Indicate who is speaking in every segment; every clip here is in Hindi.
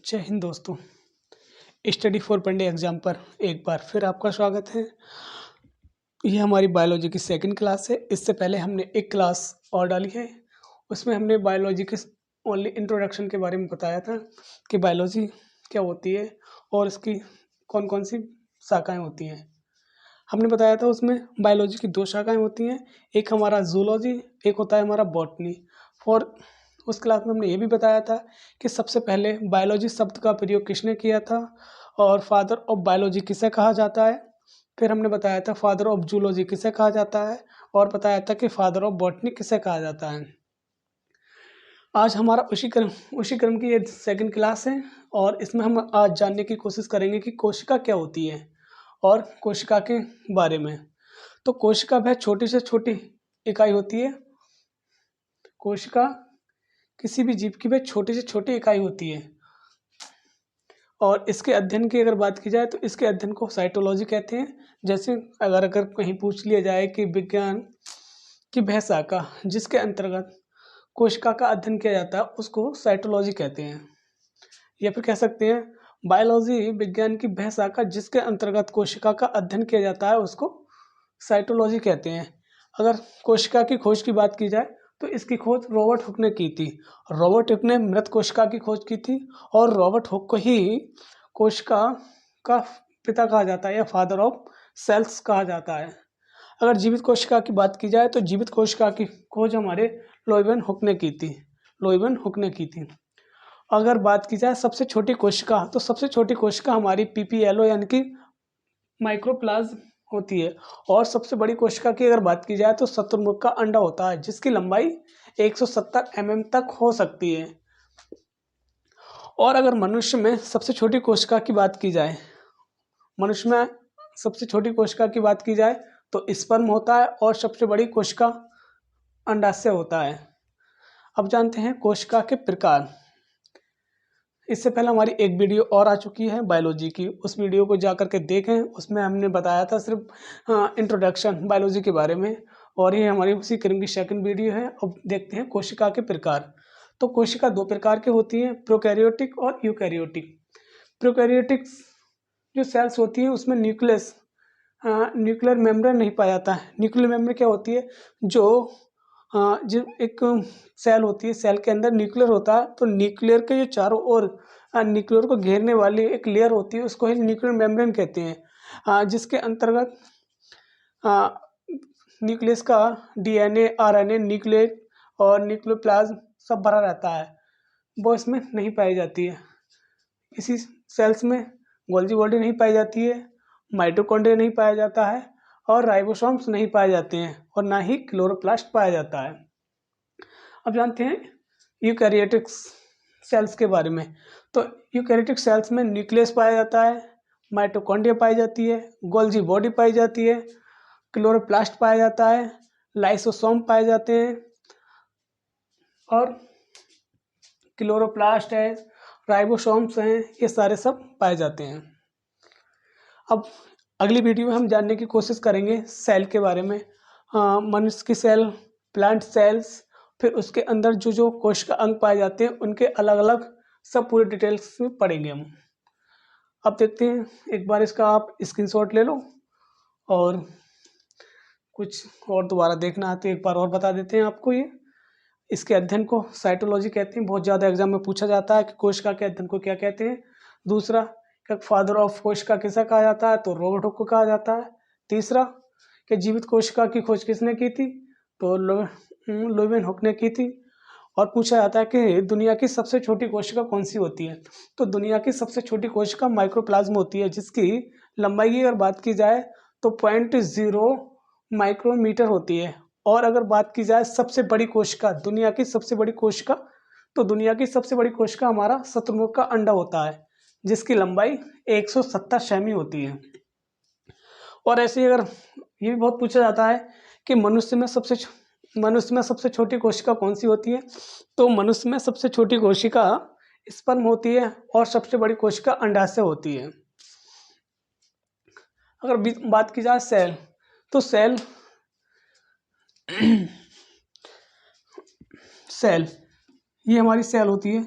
Speaker 1: जय हिंद दोस्तों। स्टडी फॉर पंडे एग्ज़ाम पर एक बार फिर आपका स्वागत है। ये हमारी बायोलॉजी की सेकंड क्लास है। इससे पहले हमने एक क्लास और डाली है, उसमें हमने बायोलॉजी के ओनली इंट्रोडक्शन के बारे में बताया था कि बायोलॉजी क्या होती है और इसकी कौन कौन सी शाखाएं होती हैं। हमने बताया था उसमें बायोलॉजी की दो शाखाएं होती हैं, एक हमारा जूलॉजी, एक होता है हमारा बॉटनी। फॉर उस क्लास में हमने ये भी बताया था कि सबसे पहले बायोलॉजी शब्द का प्रयोग किसने किया था और फादर ऑफ बायोलॉजी किसे कहा जाता है। फिर हमने बताया था फादर ऑफ जूलॉजी किसे कहा जाता है और बताया था कि फादर ऑफ बॉटनी किसे कहा जाता है। आज हमारा उसी क्रम की ये सेकंड क्लास है और इसमें हम आज जानने की कोशिश करेंगे कि कोशिका क्या होती है और कोशिका के बारे में। तो कोशिका वह छोटी से छोटी इकाई होती है। कोशिका किसी भी जीव की वह छोटी से छोटी इकाई होती है और इसके अध्ययन की अगर बात की जाए तो इसके अध्ययन को साइटोलॉजी कहते हैं। जैसे अगर कहीं पूछ लिया जाए कि विज्ञान की वह शाखा जिसके अंतर्गत कोशिका का अध्ययन किया जाता है उसको साइटोलॉजी कहते हैं, या फिर कह सकते हैं बायोलॉजी विज्ञान की वह शाखा जिसके अंतर्गत कोशिका का अध्ययन किया जाता है उसको साइटोलॉजी कहते हैं। अगर कोशिका की खोज की बात की जाए तो इसकी खोज रॉबर्ट हुक ने की थी। रॉबर्ट हुक ने मृत कोशिका की खोज की थी और रॉबर्ट हुक को ही कोशिका का पिता कहा जाता है या फादर ऑफ सेल्स कहा जाता है। अगर जीवित कोशिका की बात की जाए तो जीवित कोशिका की खोज हमारे लोइवन हुक ने की थी। लोइवन हुक ने की थी। अगर बात की जाए सबसे छोटी कोशिका तो सबसे छोटी कोशिका हमारी पीपीएलओ यानी कि माइक्रोप्लाज्म होती है। और सबसे बड़ी कोशिका की अगर बात की जाए तो शतुरमुर्ग का अंडा होता है जिसकी लंबाई 170 mm तक हो सकती है। और अगर मनुष्य में सबसे छोटी कोशिका की बात की जाए, मनुष्य में सबसे छोटी कोशिका की बात की जाए तो स्पर्म होता है और सबसे बड़ी कोशिका अंडाशय होता है। अब जानते हैं कोशिका के प्रकार। इससे पहले हमारी एक वीडियो और आ चुकी है बायोलॉजी की, उस वीडियो को जा करके देखें। उसमें हमने बताया था सिर्फ इंट्रोडक्शन बायोलॉजी के बारे में और ये हमारी उसी क्रम की सेकंड वीडियो है। अब देखते हैं कोशिका के प्रकार। तो कोशिका दो प्रकार की होती हैं, प्रोकैरियोटिक और यूकैरियोटिक। प्रोकैरियोटिक जो सेल्स होती हैं उसमें न्यूक्लियर मेम्ब्रेन नहीं पाया जाता है। न्यूक्लियर मेम्ब्रेन क्या होती है, जो एक सेल होती है, सेल के अंदर न्यूक्लियर होता है तो न्यूक्लियर के जो चारों ओर न्यूक्लियर को घेरने वाली एक लेयर होती है उसको ही न्यूक्लियर मेम्ब्रेन कहते हैं, जिसके अंतर्गत न्यूक्लियस का डीएनए, आरएनए, न्यूक्लियस और न्यूक्लियोप्लाज्म सब भरा रहता है, वो इसमें नहीं पाई जाती है। इसी सेल्स में गोल्गी बॉडी नहीं पाई जाती है, माइटोकॉन्ड्रिया नहीं पाया जाता है और राइबोसोम्स नहीं पाए जाते हैं और ना ही क्लोरोप्लास्ट पाया जाता है। अब जानते हैं यूकैरियोटिक सेल्स के बारे में। तो यूकैरियोटिक सेल्स में न्यूक्लियस पाया जाता है, माइटोकॉन्ड्रिया पाई जाती है, गोल्गी बॉडी पाई जाती है, क्लोरोप्लास्ट पाया जाता है, लाइसोसोम पाए जाते हैं और क्लोरोप्लास्ट है, राइबोसोम्स हैं, ये सारे सब पाए जाते हैं। अब अगली वीडियो में हम जानने की कोशिश करेंगे सेल के बारे में, मनुष्य की सेल, प्लांट सेल्स, फिर उसके अंदर जो जो कोशिका अंग पाए जाते हैं उनके अलग अलग सब पूरे डिटेल्स में पढ़ेंगे हम। अब देखते हैं, एक बार इसका आप स्क्रीनशॉट ले लो और कुछ और दोबारा देखना है तो एक बार और बता देते हैं आपको। ये इसके अध्ययन को साइटोलॉजी कहते हैं। बहुत ज़्यादा एग्जाम में पूछा जाता है कि कोशिका के अध्ययन को क्या कहते हैं। दूसरा, क्या फादर ऑफ कोशिका किसे कहा जाता है, तो रॉबर्ट हुक को कहा जाता है। तीसरा, कि जीवित कोशिका की खोज किसने की थी, तो लोइवन हुक ने की थी। और पूछा जाता है कि दुनिया की सबसे छोटी कोशिका कौन सी होती है, तो दुनिया की सबसे छोटी कोशिका माइक्रोप्लाज्म होती है जिसकी लंबाई की अगर बात की जाए तो 0.0 माइक्रोमीटर होती है। और अगर बात की जाए सबसे बड़ी कोशिका, दुनिया की सबसे बड़ी कोशिका, तो दुनिया की सबसे बड़ी कोशिका हमारा शतुरमुर्ग का अंडा होता है जिसकी लंबाई 170 सेमी होती है। और ऐसे ही अगर ये भी बहुत पूछा जाता है कि मनुष्य में सबसे छोटी कोशिका कौन सी होती है, तो मनुष्य में सबसे छोटी कोशिका स्पर्म होती है और सबसे बड़ी कोशिका अंडाशय होती है। अगर बात की जाए सेल, तो सेल ये हमारी सेल होती है।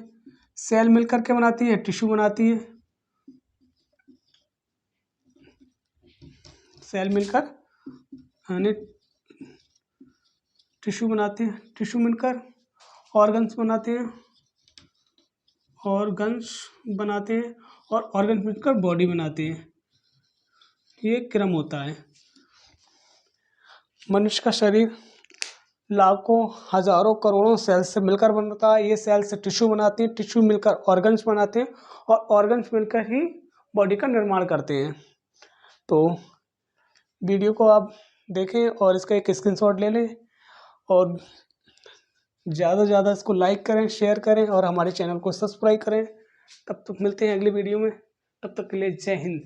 Speaker 1: सेल मिलकर के बनाती है, टिश्यू बनाती है। सेल मिलकर यानी टिश्यू बनाते हैं, टिश्यू मिलकर ऑर्गन्स बनाते हैं, ऑर्गन्स बनाते हैं और ऑर्गन्स मिलकर बॉडी बनाते हैं। ये क्रम होता है। मनुष्य का शरीर लाखों हजारों करोड़ों सेल से मिलकर बनता है। ये सेल से टिश्यू बनाते हैं, टिश्यू मिलकर ऑर्गन्स बनाते हैं और ऑर्गन्स मिलकर ही बॉडी का निर्माण करते हैं। तो वीडियो को आप देखें और इसका एक स्क्रीनशॉट ले लें और ज़्यादा से ज़्यादा इसको लाइक करें, शेयर करें और हमारे चैनल को सब्सक्राइब करें। तब तक मिलते हैं अगली वीडियो में। तब तक के लिए जय हिंद।